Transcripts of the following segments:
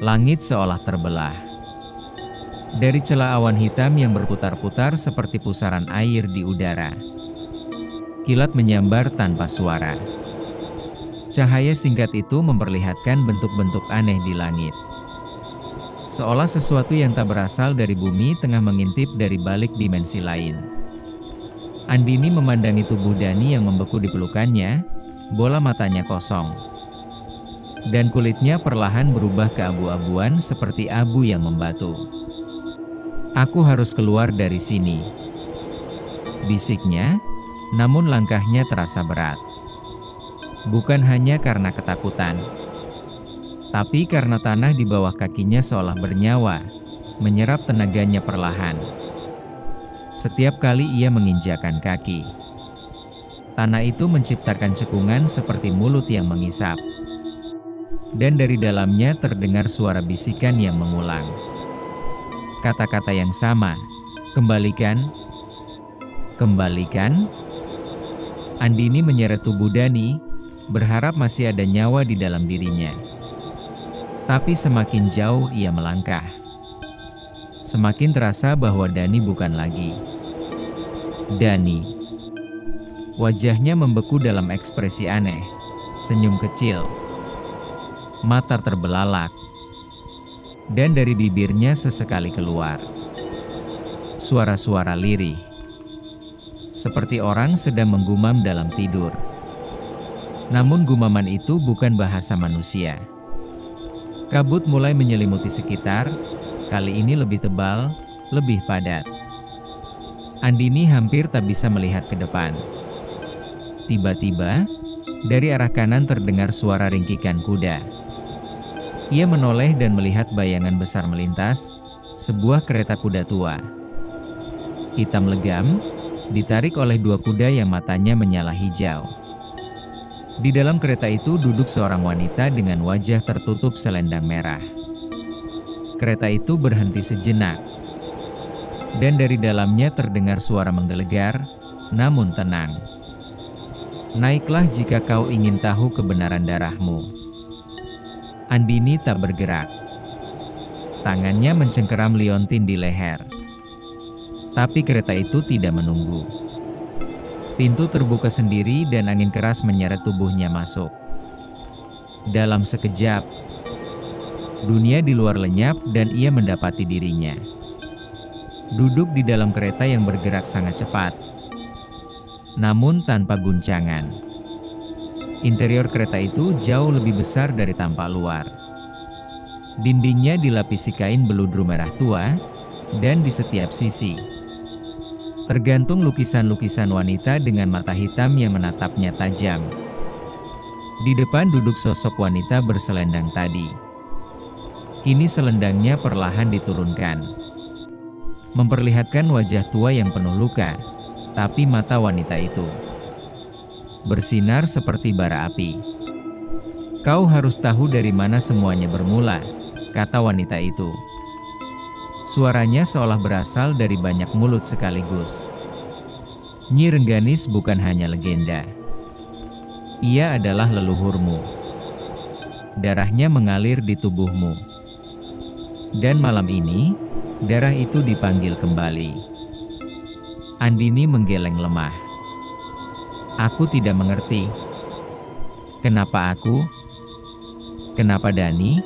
Langit seolah terbelah. Dari celah awan hitam yang berputar-putar seperti pusaran air di udara. Kilat menyambar tanpa suara. Cahaya singkat itu memperlihatkan bentuk-bentuk aneh di langit. Seolah sesuatu yang tak berasal dari bumi tengah mengintip dari balik dimensi lain. Andini memandangi tubuh Dani yang membeku di pelukannya, bola matanya kosong. Dan kulitnya perlahan berubah keabu-abuan seperti abu yang membatu. "Aku harus keluar dari sini," bisiknya, namun langkahnya terasa berat. Bukan hanya karena ketakutan, tapi karena tanah di bawah kakinya seolah bernyawa, menyerap tenaganya perlahan. Setiap kali ia menginjakkan kaki, tanah itu menciptakan cekungan seperti mulut yang mengisap. Dan dari dalamnya terdengar suara bisikan yang mengulang. Kata-kata yang sama, "Kembalikan, kembalikan." Andini menyeret tubuh Dani, berharap masih ada nyawa di dalam dirinya. Tapi semakin jauh ia melangkah, semakin terasa bahwa Dani bukan lagi Dani. Wajahnya membeku dalam ekspresi aneh, senyum kecil, mata terbelalak, dan dari bibirnya sesekali keluar suara-suara lirih, seperti orang sedang menggumam dalam tidur. Namun gumaman itu bukan bahasa manusia. Kabut mulai menyelimuti sekitar, kali ini lebih tebal, lebih padat. Andini hampir tak bisa melihat ke depan. Tiba-tiba, dari arah kanan terdengar suara ringkikan kuda. Ia menoleh dan melihat bayangan besar melintas, sebuah kereta kuda tua. Hitam legam, ditarik oleh dua kuda yang matanya menyala hijau. Di dalam kereta itu duduk seorang wanita dengan wajah tertutup selendang merah. Kereta itu berhenti sejenak, dan dari dalamnya terdengar suara menggelegar, namun tenang. "Naiklah jika kau ingin tahu kebenaran darahmu." Andini tak bergerak. Tangannya mencengkeram liontin di leher. Tapi kereta itu tidak menunggu. Pintu terbuka sendiri dan angin keras menyeret tubuhnya masuk. Dalam sekejap, dunia di luar lenyap dan ia mendapati dirinya duduk di dalam kereta yang bergerak sangat cepat, namun tanpa guncangan. Interior kereta itu jauh lebih besar dari tampak luar. Dindingnya dilapisi kain beludru merah tua, dan di setiap sisi tergantung lukisan-lukisan wanita dengan mata hitam yang menatapnya tajam. Di depan duduk sosok wanita berselendang tadi. Kini selendangnya perlahan diturunkan, memperlihatkan wajah tua yang penuh luka, tapi mata wanita itu bersinar seperti bara api. "Kau harus tahu dari mana semuanya bermula," kata wanita itu. Suaranya seolah berasal dari banyak mulut sekaligus. "Nyi Rengganis bukan hanya legenda. Ia adalah leluhurmu. Darahnya mengalir di tubuhmu. Dan malam ini, darah itu dipanggil kembali." Andini menggeleng lemah. "Aku tidak mengerti. Kenapa aku? Kenapa Dani?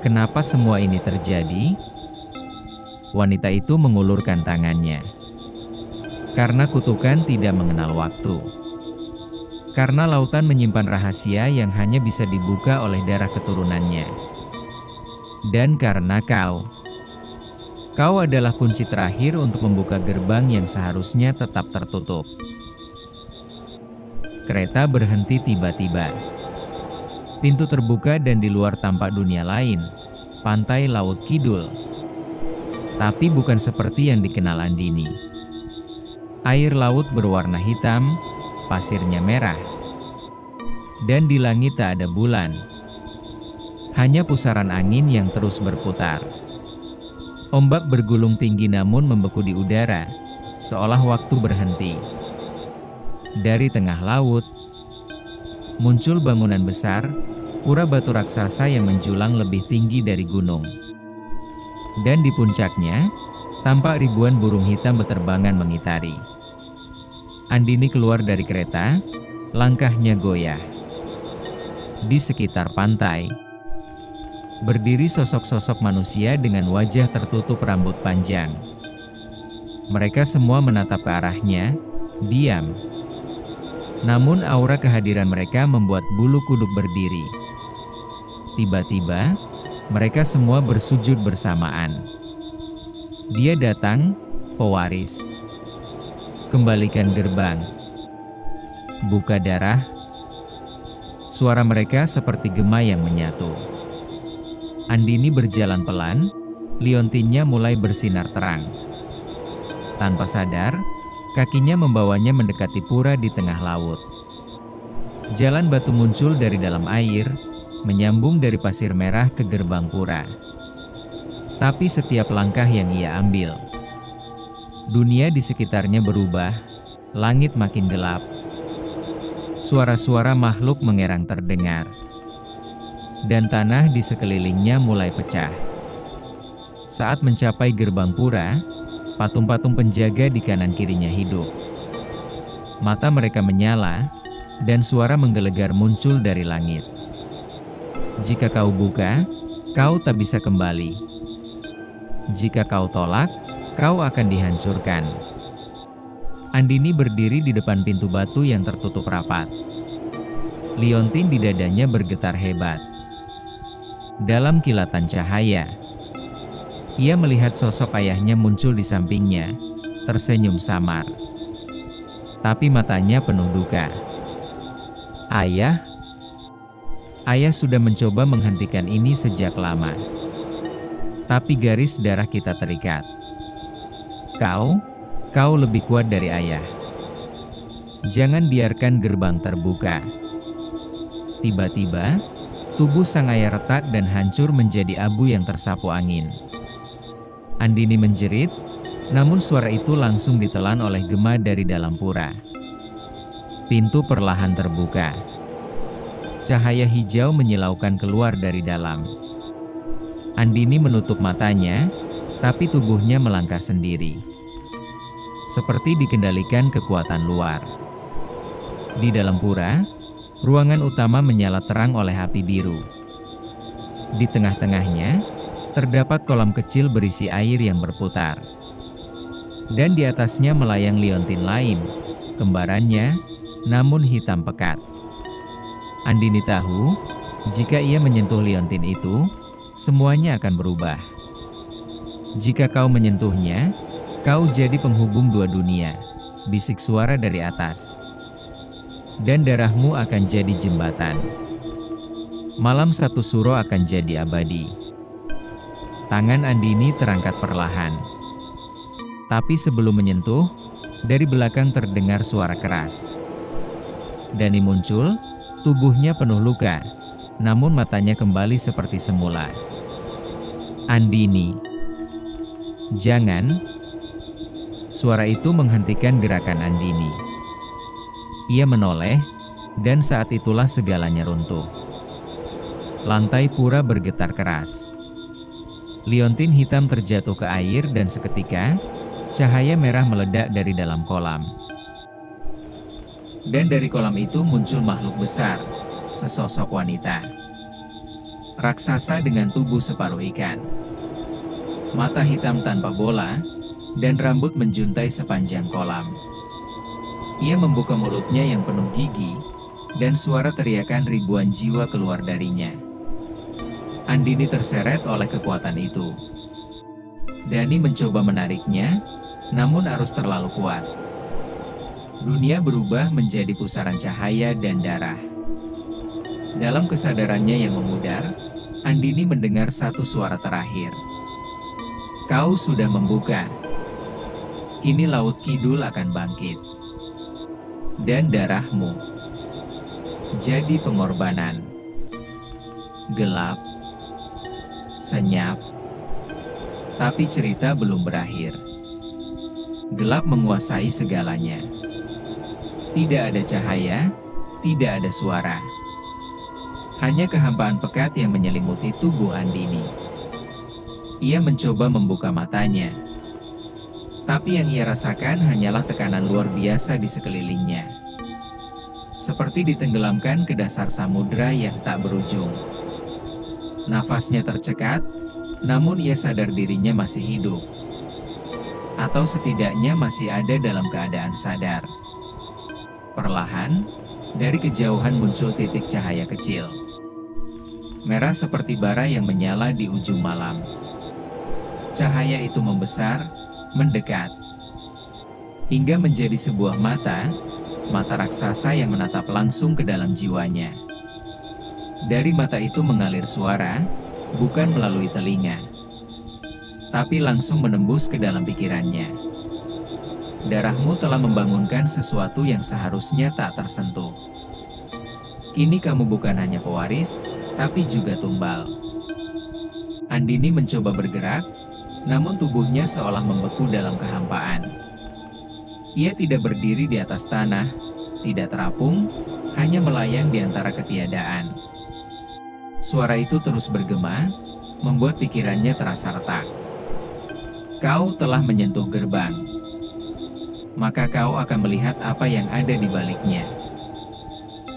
Kenapa semua ini terjadi?" Wanita itu mengulurkan tangannya. Karena kutukan tidak mengenal waktu. Karena lautan menyimpan rahasia yang hanya bisa dibuka oleh darah keturunannya. Dan karena kau adalah kunci terakhir untuk membuka gerbang yang seharusnya tetap tertutup. Kereta berhenti tiba-tiba. Pintu terbuka dan di luar tampak dunia lain, pantai laut kidul. Tapi bukan seperti yang dikenal Andini. Air laut berwarna hitam, pasirnya merah. Dan di langit tak ada bulan. Hanya pusaran angin yang terus berputar. Ombak bergulung tinggi namun membeku di udara, seolah waktu berhenti. Dari tengah laut, muncul bangunan besar, pura batu raksasa yang menjulang lebih tinggi dari gunung. Dan di puncaknya, tampak ribuan burung hitam beterbangan mengitari. Andini keluar dari kereta, langkahnya goyah. Di sekitar pantai, berdiri sosok-sosok manusia dengan wajah tertutup rambut panjang. Mereka semua menatap ke arahnya, diam. Namun aura kehadiran mereka membuat bulu kuduk berdiri. Tiba-tiba, mereka semua bersujud bersamaan. Dia datang, pewaris. Kembalikan gerbang. Buka darah. Suara mereka seperti gema yang menyatu. Andini berjalan pelan, liontinnya mulai bersinar terang. Tanpa sadar, kakinya membawanya mendekati pura di tengah laut. Jalan batu muncul dari dalam air, menyambung dari pasir merah ke gerbang pura. Tapi setiap langkah yang ia ambil, dunia di sekitarnya berubah, langit makin gelap. Suara-suara makhluk mengerang terdengar. Dan tanah di sekelilingnya mulai pecah. Saat mencapai gerbang pura, patung-patung penjaga di kanan kirinya hidup. Mata mereka menyala, dan suara menggelegar muncul dari langit. Jika kau buka, kau tak bisa kembali. Jika kau tolak, kau akan dihancurkan. Andini berdiri di depan pintu batu yang tertutup rapat. Liontin di dadanya bergetar hebat. Dalam kilatan cahaya, ia melihat sosok ayahnya muncul di sampingnya, tersenyum samar. Tapi matanya penuh duka. Ayah? Ayah sudah mencoba menghentikan ini sejak lama. Tapi garis darah kita terikat. Kau lebih kuat dari ayah. Jangan biarkan gerbang terbuka. Tiba-tiba, tubuh sang ayah retak dan hancur menjadi abu yang tersapu angin. Andini menjerit, namun suara itu langsung ditelan oleh gema dari dalam pura. Pintu perlahan terbuka. Cahaya hijau menyilaukan keluar dari dalam. Andini menutup matanya, tapi tubuhnya melangkah sendiri. Seperti dikendalikan kekuatan luar. Di dalam pura, ruangan utama menyala terang oleh api biru. Di tengah-tengahnya, terdapat kolam kecil berisi air yang berputar. Dan di atasnya melayang liontin lain, kembarannya, namun hitam pekat. Andini tahu, jika ia menyentuh liontin itu, semuanya akan berubah. Jika kau menyentuhnya, kau jadi penghubung dua dunia, bisik suara dari atas. Dan darahmu akan jadi jembatan. Malam satu suro akan jadi abadi. Tangan Andini terangkat perlahan. Tapi sebelum menyentuh, dari belakang terdengar suara keras. Dani muncul, tubuhnya penuh luka, namun matanya kembali seperti semula. Andini. Jangan. Suara itu menghentikan gerakan Andini. Ia menoleh, dan saat itulah segalanya runtuh. Lantai pura bergetar keras. Liontin hitam terjatuh ke air dan seketika, cahaya merah meledak dari dalam kolam. Dan dari kolam itu muncul makhluk besar, sesosok wanita. Raksasa dengan tubuh separuh ikan. Mata hitam tanpa bola, dan rambut menjuntai sepanjang kolam. Ia membuka mulutnya yang penuh gigi, dan suara teriakan ribuan jiwa keluar darinya. Andini terseret oleh kekuatan itu. Dani mencoba menariknya, namun arus terlalu kuat. Dunia berubah menjadi pusaran cahaya dan darah. Dalam kesadarannya yang memudar, Andini mendengar satu suara terakhir. Kau sudah membuka. Kini Laut Kidul akan bangkit. Dan darahmu jadi pengorbanan. Gelap. Senyap. Tapi cerita belum berakhir. Gelap menguasai segalanya. Tidak ada cahaya, tidak ada suara. Hanya kehampaan pekat yang menyelimuti tubuh Andini. Ia mencoba membuka matanya. Tapi yang ia rasakan hanyalah tekanan luar biasa di sekelilingnya. Seperti ditenggelamkan ke dasar samudera yang tak berujung. Nafasnya tercekat, namun ia sadar dirinya masih hidup. Atau setidaknya masih ada dalam keadaan sadar. Perlahan, dari kejauhan muncul titik cahaya kecil. Merah seperti bara yang menyala di ujung malam. Cahaya itu membesar, mendekat, hingga menjadi sebuah mata raksasa yang menatap langsung ke dalam jiwanya. Dari mata itu mengalir suara, bukan melalui telinga, tapi langsung menembus ke dalam pikirannya. Darahmu telah membangunkan sesuatu yang seharusnya tak tersentuh. Kini kamu bukan hanya pewaris, tapi juga tumbal. Andini mencoba bergerak, namun tubuhnya seolah membeku dalam kehampaan. Ia tidak berdiri di atas tanah, tidak terapung, hanya melayang di antara ketiadaan. Suara itu terus bergema, membuat pikirannya terasa retak. Kau telah menyentuh gerbang. Maka kau akan melihat apa yang ada di baliknya.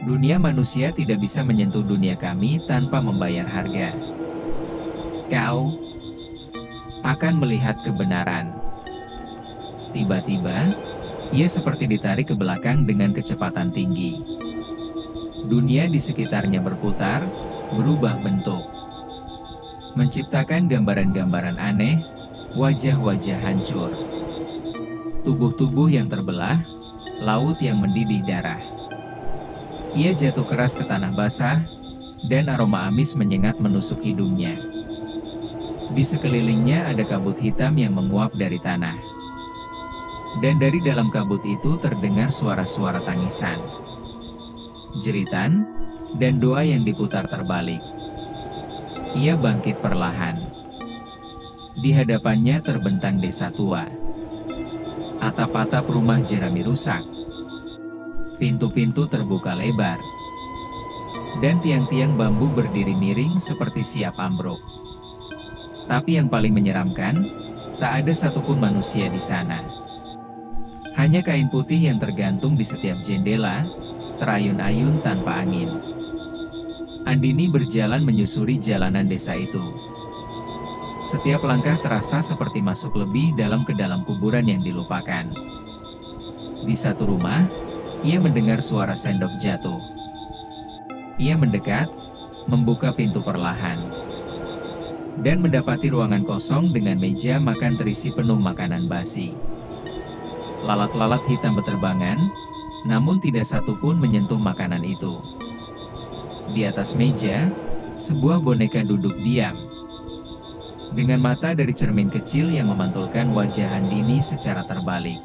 Dunia manusia tidak bisa menyentuh dunia kami tanpa membayar harga. Kau akan melihat kebenaran. Tiba-tiba, ia seperti ditarik ke belakang dengan kecepatan tinggi. Dunia di sekitarnya berputar, berubah bentuk. Menciptakan gambaran-gambaran aneh, wajah-wajah hancur. Tubuh-tubuh yang terbelah, laut yang mendidih darah. Ia jatuh keras ke tanah basah, dan aroma amis menyengat menusuk hidungnya. Di sekelilingnya ada kabut hitam yang menguap dari tanah. Dan dari dalam kabut itu terdengar suara-suara tangisan, jeritan, dan doa yang diputar terbalik. Ia bangkit perlahan. Di hadapannya terbentang desa tua. Atap-atap rumah jerami rusak. Pintu-pintu terbuka lebar. Dan tiang-tiang bambu berdiri miring seperti siap ambruk. Tapi yang paling menyeramkan, tak ada satupun manusia di sana. Hanya kain putih yang tergantung di setiap jendela, terayun-ayun tanpa angin. Andini berjalan menyusuri jalanan desa itu. Setiap langkah terasa seperti masuk lebih dalam ke dalam kuburan yang dilupakan. Di satu rumah, ia mendengar suara sendok jatuh. Ia mendekat, membuka pintu perlahan, dan mendapati ruangan kosong dengan meja makan terisi penuh makanan basi. Lalat-lalat hitam beterbangan, namun tidak satu pun menyentuh makanan itu. Di atas meja, sebuah boneka duduk diam, dengan mata dari cermin kecil yang memantulkan wajah Andini secara terbalik.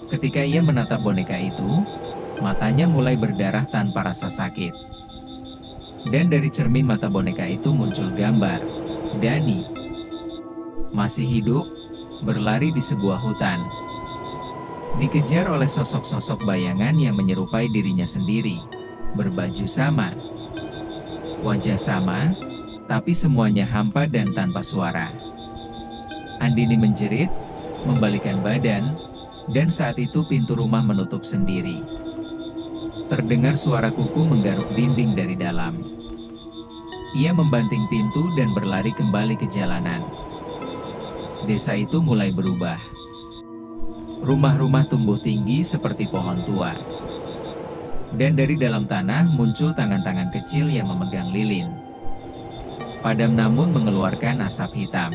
Ketika ia menatap boneka itu, matanya mulai berdarah tanpa rasa sakit. Dan dari cermin mata boneka itu muncul gambar Dani, masih hidup, berlari di sebuah hutan. Dikejar oleh sosok-sosok bayangan yang menyerupai dirinya sendiri, berbaju sama, wajah sama, tapi semuanya hampa dan tanpa suara. Andini menjerit, membalikkan badan, dan saat itu pintu rumah menutup sendiri. Terdengar suara kuku menggaruk dinding dari dalam. Ia membanting pintu dan berlari kembali ke jalanan. Desa itu mulai berubah. Rumah-rumah tumbuh tinggi seperti pohon tua. Dan dari dalam tanah muncul tangan-tangan kecil yang memegang lilin. Padam namun mengeluarkan asap hitam.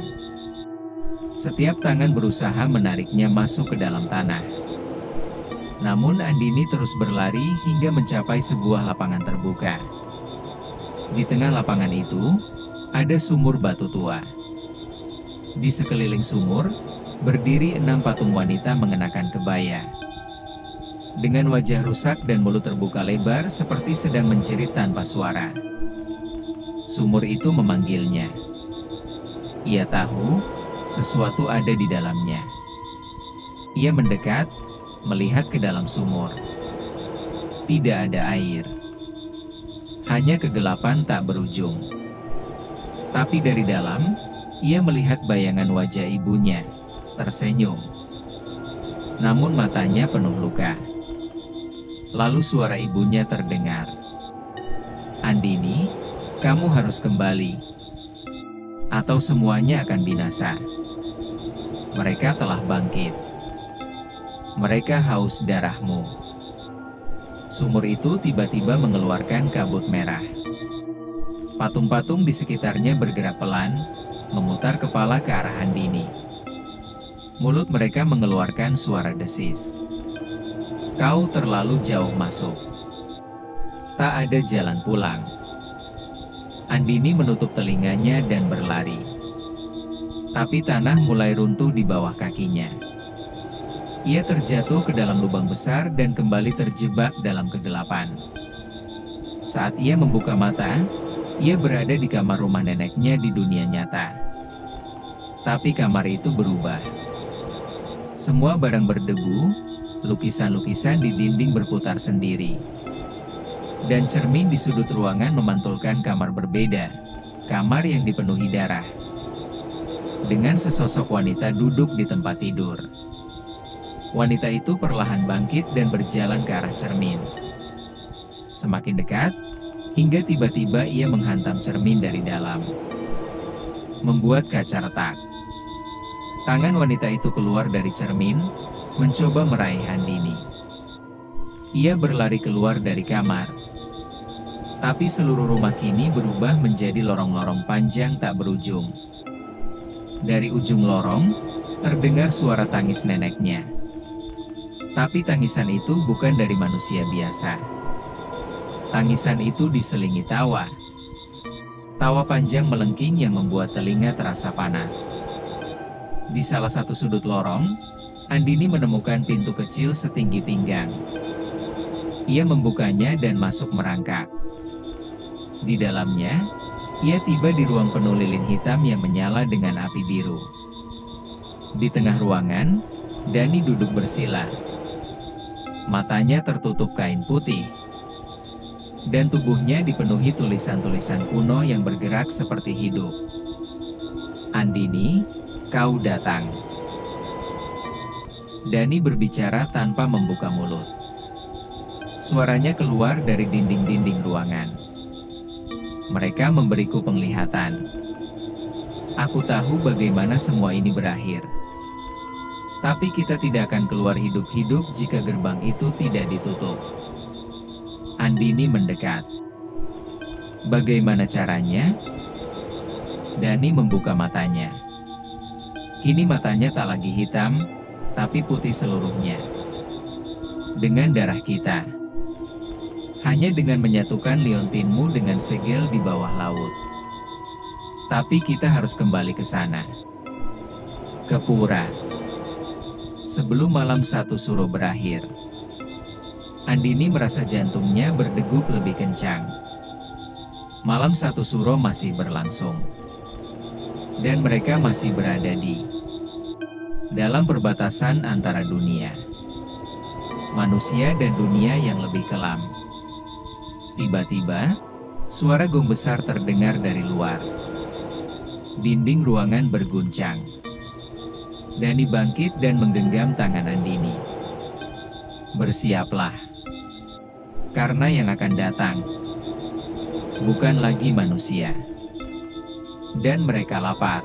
Setiap tangan berusaha menariknya masuk ke dalam tanah. Namun Andini terus berlari hingga mencapai sebuah lapangan terbuka. Di tengah lapangan itu, ada sumur batu tua. Di sekeliling sumur, berdiri 6 patung wanita mengenakan kebaya. Dengan wajah rusak dan mulut terbuka lebar seperti sedang menjerit tanpa suara. Sumur itu memanggilnya. Ia tahu sesuatu ada di dalamnya. Ia mendekat, melihat ke dalam sumur. Tidak ada air. Hanya kegelapan tak berujung. Tapi dari dalam, ia melihat bayangan wajah ibunya, tersenyum. Namun matanya penuh luka. Lalu suara ibunya terdengar. "Andini, kamu harus kembali, atau semuanya akan binasa." Mereka telah bangkit. Mereka haus darahmu. Sumur itu tiba-tiba mengeluarkan kabut merah. Patung-patung di sekitarnya bergerak pelan, memutar kepala ke arah Andini. Mulut mereka mengeluarkan suara desis. "Kau terlalu jauh masuk. Tak ada jalan pulang." Andini menutup telinganya dan berlari. Tapi tanah mulai runtuh di bawah kakinya. Ia terjatuh ke dalam lubang besar dan kembali terjebak dalam kegelapan. Saat ia membuka mata, ia berada di kamar rumah neneknya di dunia nyata. Tapi kamar itu berubah. Semua barang berdebu, lukisan-lukisan di dinding berputar sendiri. Dan cermin di sudut ruangan memantulkan kamar berbeda, kamar yang dipenuhi darah. Dengan sesosok wanita duduk di tempat tidur. Wanita itu perlahan bangkit dan berjalan ke arah cermin. Semakin dekat, hingga tiba-tiba ia menghantam cermin dari dalam, membuat kaca retak. Tangan wanita itu keluar dari cermin, mencoba meraih Andini. Ia berlari keluar dari kamar. Tapi seluruh rumah kini berubah menjadi lorong-lorong panjang tak berujung. Dari ujung lorong, terdengar suara tangis neneknya. Tapi tangisan itu bukan dari manusia biasa. Tangisan itu diselingi tawa. Tawa panjang melengking yang membuat telinga terasa panas. Di salah satu sudut lorong, Andini menemukan pintu kecil setinggi pinggang. Ia membukanya dan masuk merangkak. Di dalamnya, ia tiba di ruang penuh lilin hitam yang menyala dengan api biru. Di tengah ruangan, Dani duduk bersila. Matanya tertutup kain putih. Dan tubuhnya dipenuhi tulisan-tulisan kuno yang bergerak seperti hidup. "Andini, kau datang." Dani berbicara tanpa membuka mulut. Suaranya keluar dari dinding-dinding ruangan. "Mereka memberiku penglihatan. Aku tahu bagaimana semua ini berakhir. Tapi kita tidak akan keluar hidup-hidup jika gerbang itu tidak ditutup." Andini mendekat. "Bagaimana caranya?" Dani membuka matanya. Kini matanya tak lagi hitam, tapi putih seluruhnya. "Dengan darah kita. Hanya dengan menyatukan liontinmu dengan segel di bawah laut. Tapi kita harus kembali ke sana. Ke Pura. Sebelum malam satu suro berakhir." Andini merasa jantungnya berdegup lebih kencang. Malam satu suro masih berlangsung. Dan mereka masih berada di dalam perbatasan antara dunia manusia dan dunia yang lebih kelam. Tiba-tiba, suara gong besar terdengar dari luar. Dinding ruangan berguncang. Dani bangkit dan menggenggam tangan Andini. "Bersiaplah. Karena yang akan datang bukan lagi manusia. Dan mereka lapar."